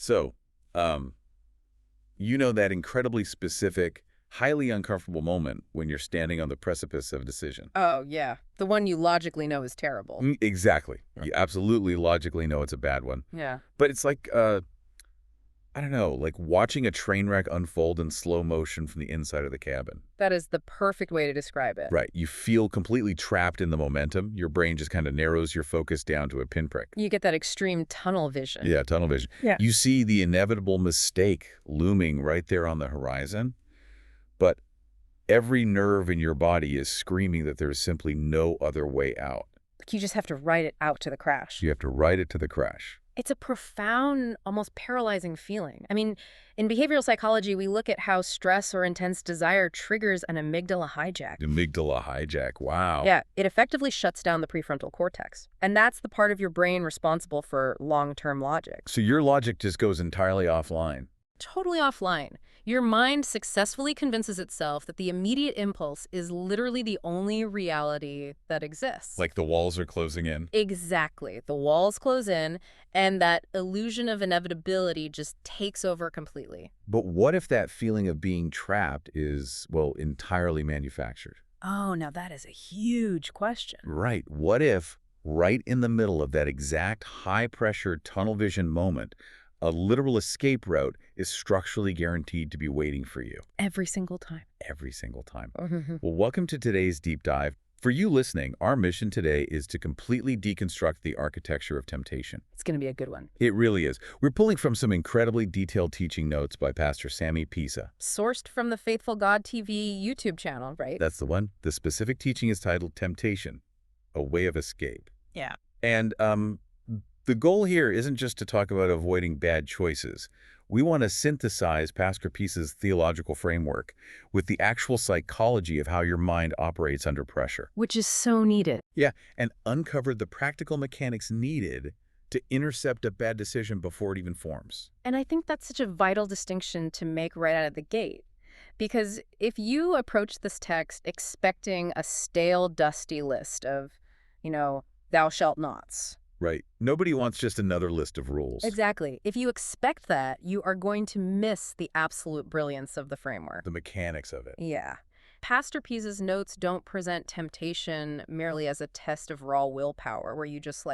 So, um, you know that incredibly specific, highly uncomfortable moment when you're standing on the precipice of a decision. Oh, yeah. The one you logically know is terrible. Exactly. You absolutely logically know it's a bad one. Yeah. But it's like, I don't know, like watching a train wreck unfold in slow motion from the inside of the cabin. That is the perfect way to describe it. Right. You feel completely trapped in the momentum. Your brain just kind of narrows your focus down to a pinprick. You get that extreme tunnel vision. Yeah, tunnel vision. Yeah. You see the inevitable mistake looming right there on the horizon, but every nerve in your body is screaming that there's simply no other way out. You just have to ride it out to the crash. You have to ride it to the crash. It's a profound, almost paralyzing feeling. I mean, in behavioral psychology, we look at how stress or intense desire triggers an amygdala hijack. Amygdala hijack, wow. Yeah, it effectively shuts down the prefrontal cortex. And that's the part of your brain responsible for long-term logic. So your logic just goes entirely offline. Totally offline. Your mind successfully convinces itself that the immediate impulse is literally the only reality that exists. Like the walls are closing in. Exactly. The walls close in, and that illusion of inevitability just takes over completely. But what if that feeling of being trapped is, well, entirely manufactured? Oh, now that is a huge question. Right. What if, right in the middle of that exact high-pressure tunnel vision moment, a literal escape route is structurally guaranteed to be waiting for you? Every single time. Every single time. Well, welcome to today's deep dive. For you listening, our mission today is to completely deconstruct the architecture of temptation. It's going to be a good one. It really is. We're pulling from some incredibly detailed teaching notes by Pastor Sammy Pisa. Sourced from the Faithful God TV YouTube channel, right? That's the one. The specific teaching is titled Temptation, a Way of Escape. Yeah. And the goal here isn't just to talk about avoiding bad choices. We want to synthesize Pastor Pisa's theological framework with the actual psychology of how your mind operates under pressure. Which is so needed. Yeah, and uncover the practical mechanics needed to intercept a bad decision before it even forms. And I think that's such a vital distinction to make right out of the gate. Because if you approach this text expecting a stale, dusty list of, thou shalt nots. Right. Nobody wants just another list of rules. Exactly. If you expect that, you are going to miss the absolute brilliance of the framework. The mechanics of it. Yeah. Pastor Pisa's notes don't present temptation merely as a test of raw willpower, where you just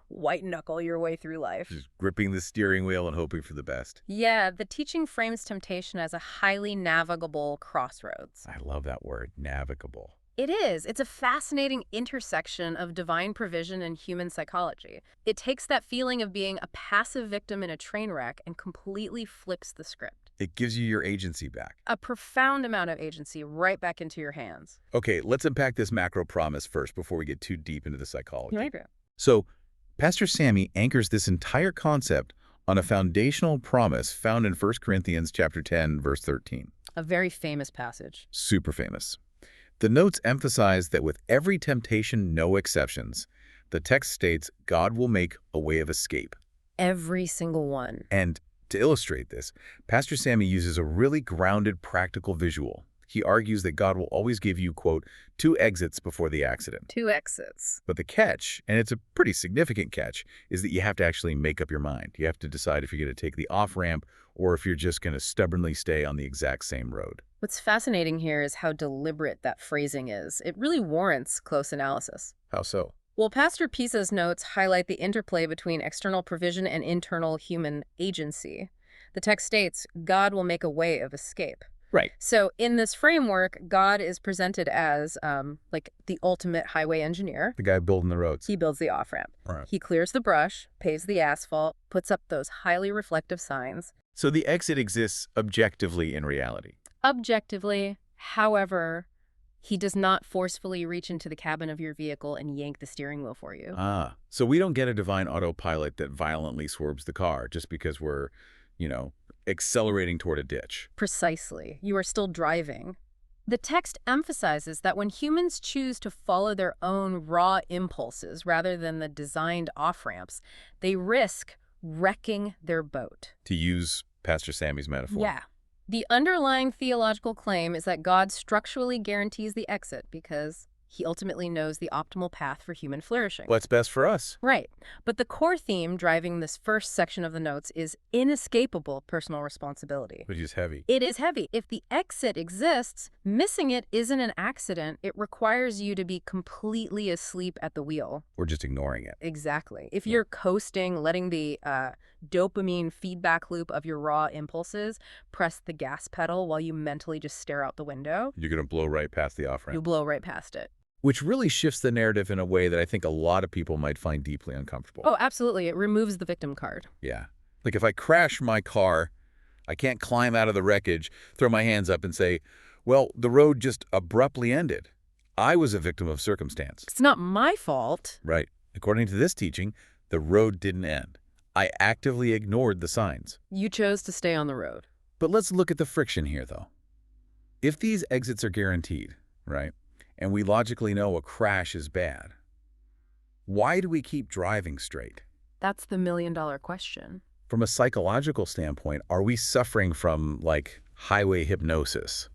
white-knuckle your way through life. Just gripping the steering wheel and hoping for the best. Yeah, the teaching frames temptation as a highly navigable crossroads. I love that word, navigable. It is. It's a fascinating intersection of divine provision and human psychology. It takes that feeling of being a passive victim in a train wreck and completely flips the script. It gives you your agency back. A profound amount of agency right back into your hands. Okay, let's unpack this macro promise first before we get too deep into the psychology. Right. So, Pastor Sammy anchors this entire concept on a foundational promise found in 1 Corinthians chapter 10, verse 13. A very famous passage. Super famous. The notes emphasize that with every temptation, no exceptions, the text states God will make a way of escape. Every single one. And to illustrate this, Pastor Sammy uses a really grounded practical visual. He argues that God will always give you, quote, 2 exits before the accident. 2 exits. But the catch, and it's a pretty significant catch, is that you have to actually make up your mind. You have to decide if you're going to take the off-ramp or if you're just going to stubbornly stay on the exact same road. What's fascinating here is how deliberate that phrasing is. It really warrants close analysis. How so? Well, Pastor Pisa's notes highlight the interplay between external provision and internal human agency. The text states, God will make a way of escape. Right. So in this framework, God is presented as the ultimate highway engineer. The guy building the roads. He builds the off-ramp. Right. He clears the brush, paves the asphalt, puts up those highly reflective signs. So the exit exists objectively in reality. Objectively, however, he does not forcefully reach into the cabin of your vehicle and yank the steering wheel for you. So we don't get a divine autopilot that violently swerves the car just because we're, accelerating toward a ditch. Precisely. You are still driving. The text emphasizes that when humans choose to follow their own raw impulses rather than the designed off-ramps, they risk wrecking their boat. To use Pastor Sammy's metaphor. Yeah. The underlying theological claim is that God structurally guarantees the exit because He ultimately knows the optimal path for human flourishing. What's best for us? Right. But the core theme driving this first section of the notes is inescapable personal responsibility. Which is heavy. It is heavy. If the exit exists, missing it isn't an accident. It requires you to be completely asleep at the wheel. We're just ignoring it. Exactly. If you're coasting, letting the dopamine feedback loop of your raw impulses press the gas pedal while you mentally just stare out the window, You're going to blow right past the you off-ramp. blow right past it. Which really shifts the narrative in a way that I think a lot of people might find deeply uncomfortable. Oh, absolutely. It removes the victim card. Yeah. Like if I crash my car, I can't climb out of the wreckage, throw my hands up and say, well, the road just abruptly ended. I was a victim of circumstance. It's not my fault. Right. According to this teaching, the road didn't end. I actively ignored the signs. You chose to stay on the road. But let's look at the friction here, though. If these exits are guaranteed, right, and we logically know a crash is bad, why do we keep driving straight? That's the million-dollar question. From a psychological standpoint, are we suffering from, like, highway hypnosis?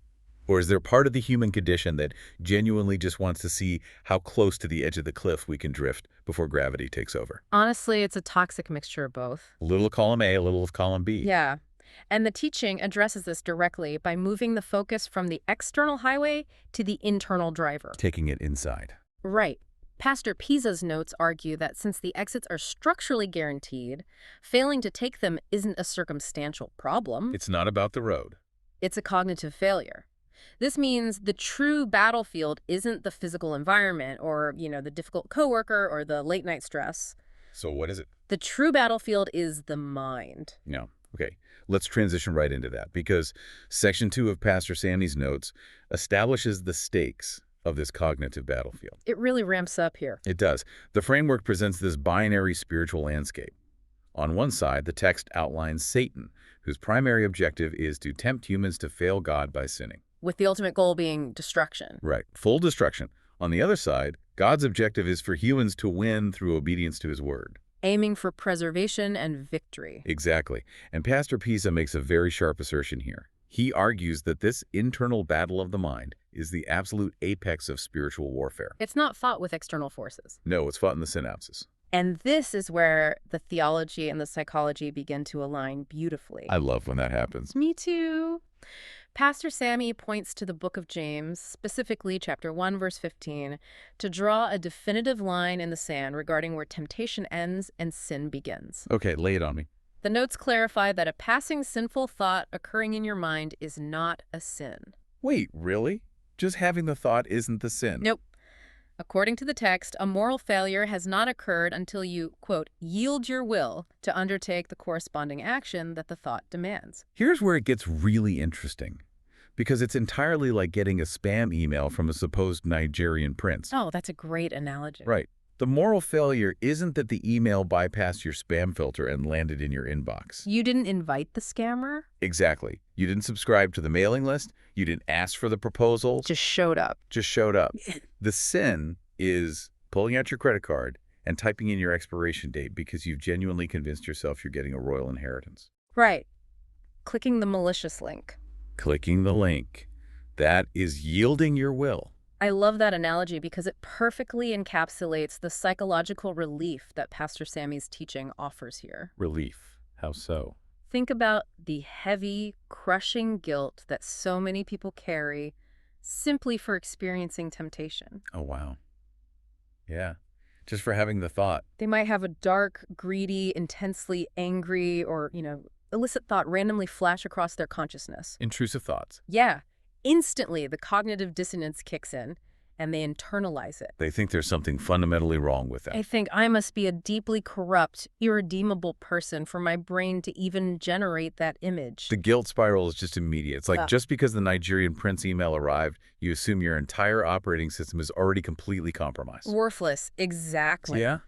Or is there part of the human condition that genuinely just wants to see how close to the edge of the cliff we can drift before gravity takes over? Honestly, it's a toxic mixture of both. A little of column A, a little of column B. Yeah. And the teaching addresses this directly by moving the focus from the external highway to the internal driver. Taking it inside. Right. Pastor Pisa's notes argue that since the exits are structurally guaranteed, failing to take them isn't a circumstantial problem. It's not about the road. It's a cognitive failure. This means the true battlefield isn't the physical environment or, the difficult coworker or the late night stress. So what is it? The true battlefield is the mind. No. Okay, let's transition right into that because Section 2 of Pastor Sammy's notes establishes the stakes of this cognitive battlefield. It really ramps up here. It does. The framework presents this binary spiritual landscape. On one side, the text outlines Satan, whose primary objective is to tempt humans to fail God by sinning. With the ultimate goal being destruction. Right, full destruction. On the other side, God's objective is for humans to win through obedience to his word. Aiming for preservation and victory. Exactly. And Pastor Pisa makes a very sharp assertion here. He argues that this internal battle of the mind is the absolute apex of spiritual warfare. It's not fought with external forces. No, it's fought in the synapses. And this is where the theology and the psychology begin to align beautifully. I love when that happens. Me too. Pastor Sammy points to the book of James, specifically chapter 1, verse 15, to draw a definitive line in the sand regarding where temptation ends and sin begins. Okay, lay it on me. The notes clarify that a passing sinful thought occurring in your mind is not a sin. Wait, really? Just having the thought isn't the sin? Nope. According to the text, a moral failure has not occurred until you, quote, yield your will to undertake the corresponding action that the thought demands. Here's where it gets really interesting, because it's entirely like getting a spam email from a supposed Nigerian prince. Oh, that's a great analogy. Right. The moral failure isn't that the email bypassed your spam filter and landed in your inbox. You didn't invite the scammer? Exactly. You didn't subscribe to the mailing list. You didn't ask for the proposals. Just showed up. Just showed up. The sin is pulling out your credit card and typing in your expiration date because you've genuinely convinced yourself you're getting a royal inheritance. Right. Clicking the malicious link. Clicking the link. That is yielding your will. I love that analogy because it perfectly encapsulates the psychological relief that Pastor Sammy's teaching offers here. Relief. How so? Think about the heavy, crushing guilt that so many people carry simply for experiencing temptation. Oh, wow. Yeah. Just for having the thought. They might have a dark, greedy, intensely angry, or, illicit thought randomly flash across their consciousness. Intrusive thoughts. Yeah. Instantly, the cognitive dissonance kicks in, and they internalize it. They think there's something fundamentally wrong with them. I think I must be a deeply corrupt, irredeemable person for my brain to even generate that image. The guilt spiral is just immediate. It's like just because the Nigerian prince email arrived, you assume your entire operating system is already completely compromised. Worthless, exactly. Yeah?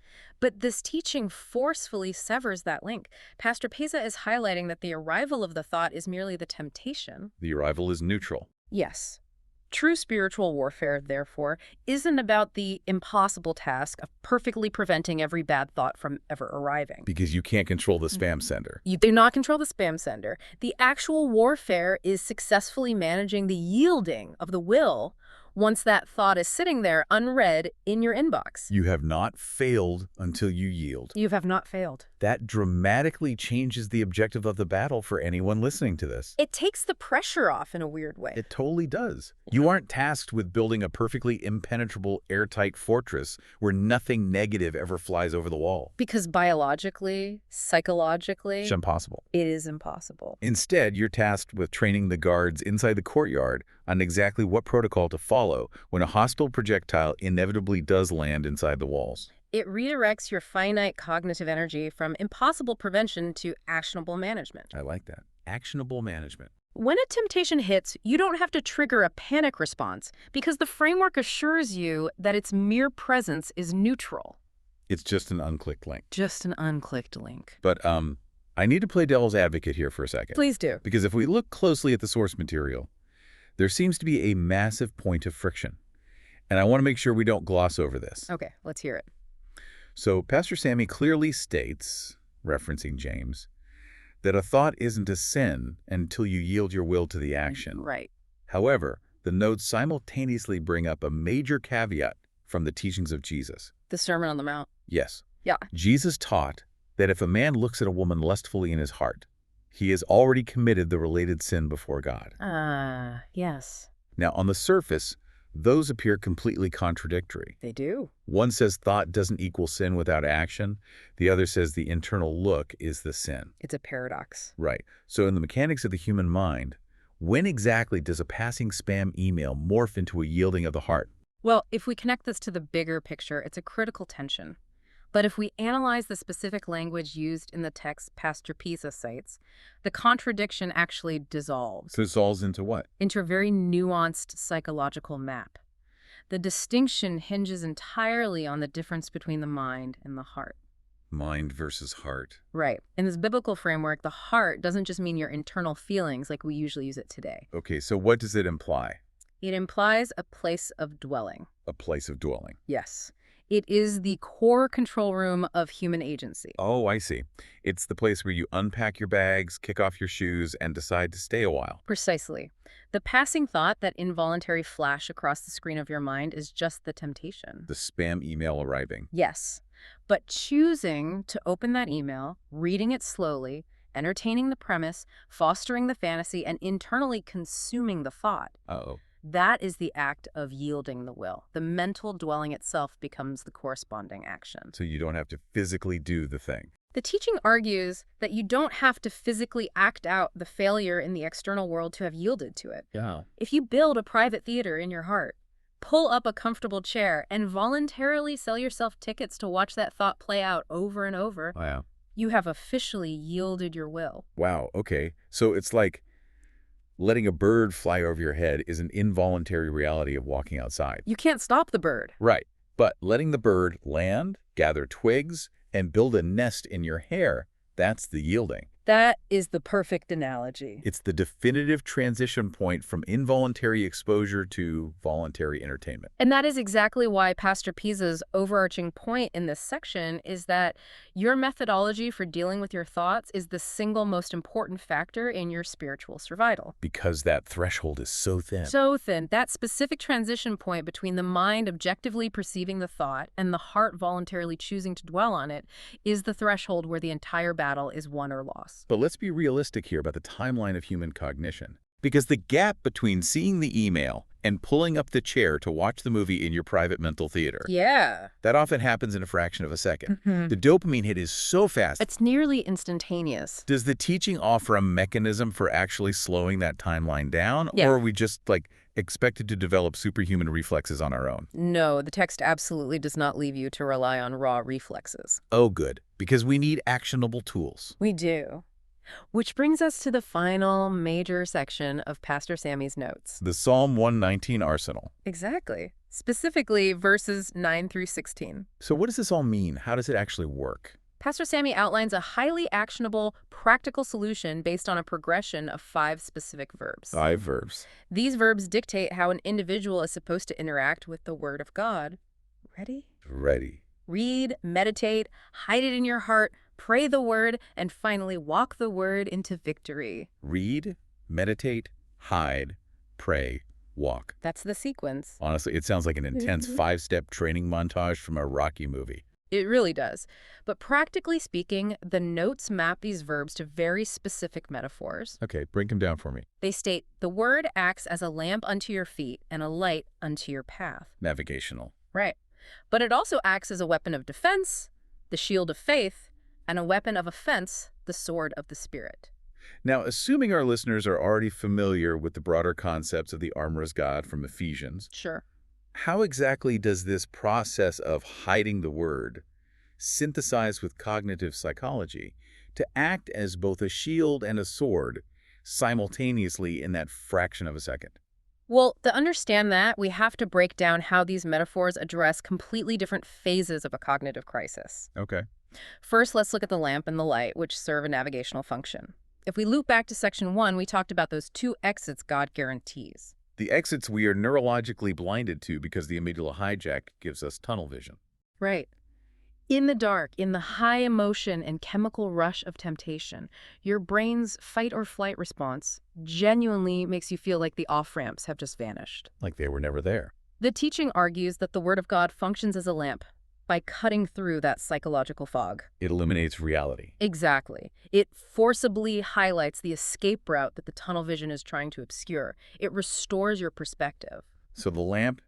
But this teaching forcefully severs that link. Pastor Pisa is highlighting that the arrival of the thought is merely the temptation. The arrival is neutral. Yes. True spiritual warfare, therefore, isn't about the impossible task of perfectly preventing every bad thought from ever arriving. Because you can't control the spam sender. You do not control the spam sender. The actual warfare is successfully managing the yielding of the will once that thought is sitting there unread in your inbox. You have not failed until you yield. You have not failed. That dramatically changes the objective of the battle for anyone listening to this. It takes the pressure off in a weird way. It totally does. You aren't tasked with building a perfectly impenetrable, airtight fortress where nothing negative ever flies over the wall. Because biologically, psychologically, It's impossible. it is impossible. Instead, you're tasked with training the guards inside the courtyard on exactly what protocol to follow when a hostile projectile inevitably does land inside the walls. It redirects your finite cognitive energy from impossible prevention to actionable management. I like that. Actionable management. When a temptation hits, you don't have to trigger a panic response because the framework assures you that its mere presence is neutral. It's just an unclicked link. Just an unclicked link. But I need to play devil's advocate here for a second. Please do. Because if we look closely at the source material, there seems to be a massive point of friction. And I want to make sure we don't gloss over this. Okay, let's hear it. So Pastor Sammy clearly states, referencing James, that a thought isn't a sin until you yield your will to the action. Right. However, the notes simultaneously bring up a major caveat from the teachings of Jesus. The Sermon on the Mount. Yes. Yeah. Jesus taught that if a man looks at a woman lustfully in his heart, he has already committed the related sin before God. Yes. Now, on the surface, those appear completely contradictory. They do. One says thought doesn't equal sin without action. The other says the internal look is the sin. It's a paradox. Right. So in the mechanics of the human mind, when exactly does a passing spam email morph into a yielding of the heart? Well, if we connect this to the bigger picture, it's a critical tension. But if we analyze the specific language used in the text Pastor Pisa cites, the contradiction actually dissolves Dissolves into what? into a very nuanced psychological map. The distinction hinges entirely on the difference between the mind and the heart. Mind versus heart. Right. In this biblical framework, the heart doesn't just mean your internal feelings like we usually use it today. Okay, so what does it imply? It implies a place of dwelling. A place of dwelling. Yes. It is the core control room of human agency. Oh, I see. It's the place where you unpack your bags, kick off your shoes, and decide to stay a while. Precisely. The passing thought, that involuntary flash across the screen of your mind, is just the temptation. The spam email arriving. Yes. But choosing to open that email, reading it slowly, entertaining the premise, fostering the fantasy, and internally consuming the thought, Uh-oh. that is the act of yielding the will. The mental dwelling itself becomes the corresponding action. So you don't have to physically do the thing. The teaching argues that you don't have to physically act out the failure in the external world to have yielded to it. Yeah. If you build a private theater in your heart, pull up a comfortable chair, and voluntarily sell yourself tickets to watch that thought play out over and over, Wow. you have officially yielded your will. Wow, okay. So it's like letting a bird fly over your head is an involuntary reality of walking outside. You can't stop the bird. Right. But letting the bird land, gather twigs, and build a nest in your hair, that's the yielding. That is the perfect analogy. It's the definitive transition point from involuntary exposure to voluntary entertainment. And that is exactly why Pastor Pisa's overarching point in this section is that your methodology for dealing with your thoughts is the single most important factor in your spiritual survival. Because that threshold is so thin. So thin, that specific transition point between the mind objectively perceiving the thought and the heart voluntarily choosing to dwell on it is the threshold where the entire battle is won or lost. But let's be realistic here about the timeline of human cognition. Because the gap between seeing the email and pulling up the chair to watch the movie in your private mental theater, Yeah. that often happens in a fraction of a second. Mhm. The dopamine hit is so fast. It's nearly instantaneous. Does the teaching offer a mechanism for actually slowing that timeline down? Yeah. Or are we just, expected to develop superhuman reflexes on our own? No, the text absolutely does not leave you to rely on raw reflexes. Oh, good. Because we need actionable tools. We do. Which brings us to the final major section of Pastor Sammy's notes. The Psalm 119 arsenal. Exactly. Specifically, verses 9 through 16. So what does this all mean? How does it actually work? Pastor Sammy outlines a highly actionable, practical solution based on a progression of 5 specific verbs. 5 verbs. These verbs dictate how an individual is supposed to interact with the Word of God. Ready? Ready. Read, meditate, hide it in your heart, pray the Word, and finally walk the Word into victory. Read, meditate, hide, pray, walk. That's the sequence. Honestly, it sounds like an intense 5-step training montage from a Rocky movie. It really does. But practically speaking, the notes map these verbs to very specific metaphors. Okay, break them down for me. They state, the word acts as a lamp unto your feet and a light unto your path. Navigational. Right. But it also acts as a weapon of defense, the shield of faith, and a weapon of offense, the sword of the Spirit. Now, assuming our listeners are already familiar with the broader concepts of the armor as God from Ephesians, Sure. how exactly does this process of hiding the word synthesize with cognitive psychology to act as both a shield and a sword simultaneously in that fraction of a second? Well, to understand that, we have to break down how these metaphors address completely different phases of a cognitive crisis. Okay. First, let's look at the lamp and the light, which serve a navigational function. If we loop back to section 1, we talked about those 2 exits God guarantees. The exits we are neurologically blinded to because the amygdala hijack gives us tunnel vision. Right. In the dark, in the high emotion and chemical rush of temptation, your brain's fight or flight response genuinely makes you feel like the off-ramps have just vanished. Like they were never there. The teaching argues that the Word of God functions as a lamp by cutting through that psychological fog. It eliminates reality. Exactly. It forcibly highlights the escape route that the tunnel vision is trying to obscure. It restores your perspective. So the lamp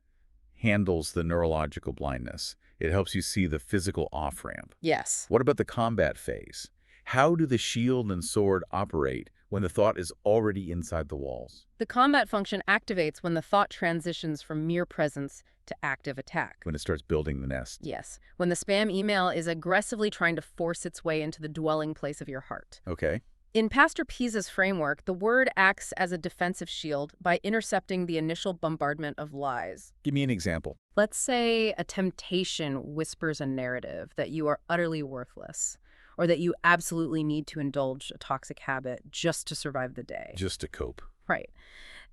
handles the neurological blindness. It helps you see the physical off-ramp. Yes. What about the combat phase? How do the shield and sword operate when the thought is already inside the walls? The combat function activates when the thought transitions from mere presence to active attack. When it starts building the nest. Yes, when the spam email is aggressively trying to force its way into the dwelling place of your heart. Okay. In Pastor Pisa's framework, the word acts as a defensive shield by intercepting the initial bombardment of lies. Give me an example. Let's say a temptation whispers a narrative that you are utterly worthless, or that you absolutely need to indulge a toxic habit just to survive the day. Just to cope. Right.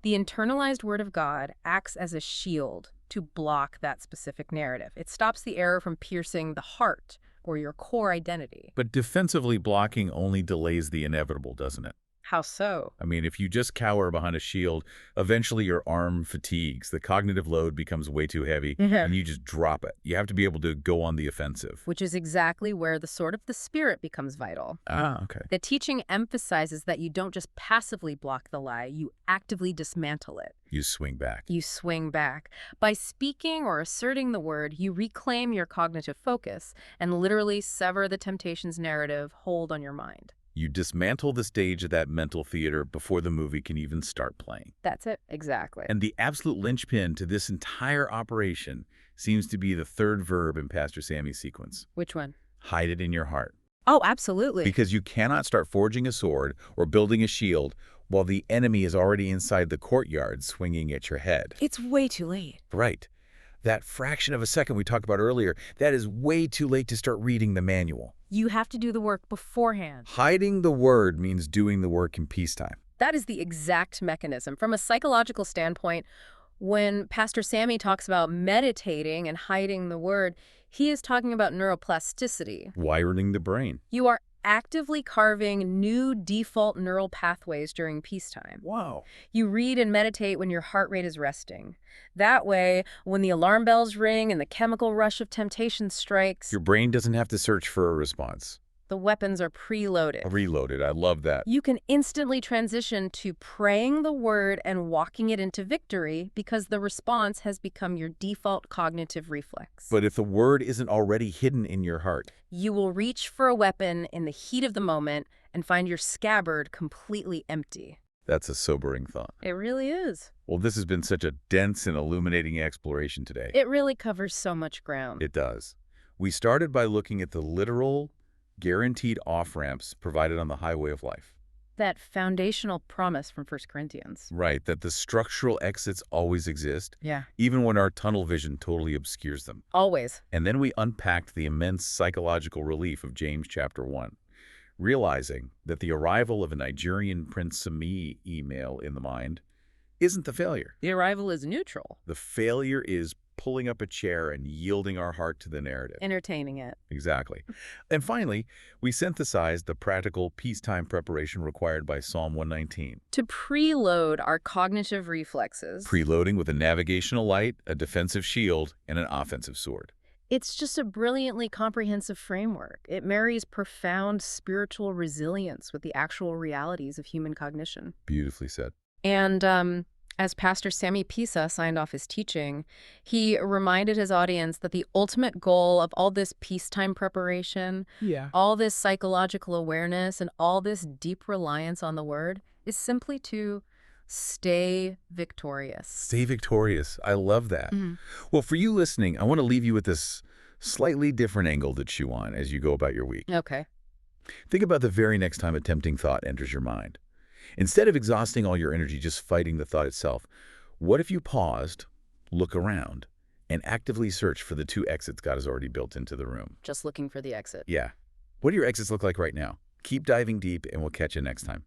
The internalized Word of God acts as a shield to block that specific narrative. It stops the error from piercing the heart or your core identity. But defensively blocking only delays the inevitable, doesn't it? How so? I mean, if you just cower behind a shield, eventually your arm fatigues, the cognitive load becomes way too heavy, and you just drop it. You have to be able to go on the offensive. Which is exactly where the sword of the Spirit becomes vital. Okay. The teaching emphasizes that you don't just passively block the lie, you actively dismantle it. You swing back. You swing back. By speaking or asserting the word, you reclaim your cognitive focus and literally sever the temptation's narrative hold on your mind. You dismantle the stage of that mental theater before the movie can even start playing. That's it. Exactly. And the absolute linchpin to this entire operation seems to be the third verb in Pastor Sammy's sequence. Which one? Hide it in your heart. Oh, absolutely. Because you cannot start forging a sword or building a shield while the enemy is already inside the courtyard swinging at your head. It's way too late. Right. That fraction of a second we talked about earlier, that is way too late to start reading the manual. You have to do the work beforehand. Hiding the word means doing the work in peacetime. That is the exact mechanism. From a psychological standpoint, when Pastor Sammy talks about meditating and hiding the word, he is talking about neuroplasticity. Wiring the brain. You are actively carving new default neural pathways during peacetime. Wow. You read and meditate when your heart rate is resting. That way, when the alarm bells ring and the chemical rush of temptation strikes, Your brain doesn't have to search for a response. the weapons are preloaded. Reloaded. I love that. You can instantly transition to praying the word and walking it into victory because the response has become your default cognitive reflex. But if the word isn't already hidden in your heart, You will reach for a weapon in the heat of the moment and find your scabbard completely empty. that's a sobering thought. It really is. Well, this has been such a dense and illuminating exploration today. It really covers so much ground. It does. We started by looking at the literal, guaranteed off-ramps provided on the highway of life. That foundational promise from 1 Corinthians. Right, that the structural exits always exist, Yeah. even when our tunnel vision totally obscures them. Always. And then we unpacked the immense psychological relief of James chapter 1, realizing that the arrival of a Nigerian Prince Sami email in the mind isn't the failure. The arrival is neutral. The failure is pulling up a chair and yielding our heart to the narrative. Entertaining it. Exactly. And finally, we synthesized the practical peacetime preparation required by Psalm 119. To preload our cognitive reflexes. Preloading with a navigational light, a defensive shield, and an offensive sword. It's just a brilliantly comprehensive framework. It marries profound spiritual resilience with the actual realities of human cognition. Beautifully said. And as Pastor Sammy Pisa signed off his teaching, he reminded his audience that the ultimate goal of all this peacetime preparation, all this psychological awareness, and all this deep reliance on the Word is simply to stay victorious. Stay victorious. I love that. Well, for you listening, I want to leave you with this slightly different angle to chew on as you go about your week. Okay. Think about the very next time a tempting thought enters your mind. Instead of exhausting all your energy just fighting the thought itself, what if you paused, look around, and actively search for the 2 exits God has already built into the room? Just looking for the exit. Yeah. What do your exits look like right now? Keep diving deep, and we'll catch you next time.